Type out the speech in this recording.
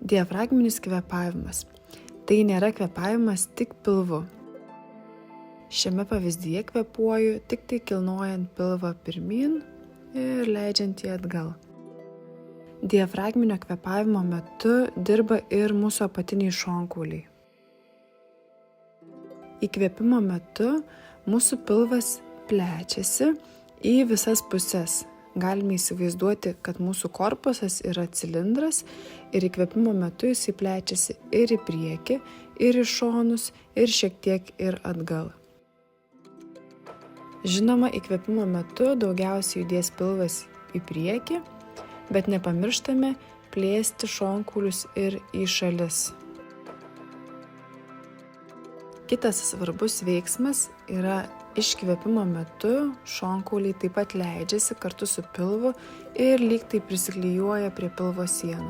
Diafragminis kvėpavimas. Tai nėra kvėpavimas tik pilvu. Šiame pavyzdyje kvėpuoju tik tai kilnojant pilvą pirmyn ir leidžiant jį atgal. Diafragminio kvėpavimo metu dirba ir mūsų apatiniai šonkauliai. Įkvėpimo metu mūsų pilvas plečiasi į visas puses. Galime įsivaizduoti, kad mūsų korpusas yra cilindras ir įkvėpimo metu jisai plečiasi ir į priekį, ir į šonus, ir šiek tiek ir atgal. Žinoma, įkvėpimo metu daugiausiai judės pilvas į priekį, bet nepamirštame plėsti šonkaulius ir į šalis. Kitas svarbus veiksmas yra iškvėpimo metu šonkauliai taip pat leidžiasi kartu su pilvu ir lyg tai prisiklijuoja prie pilvo sienų.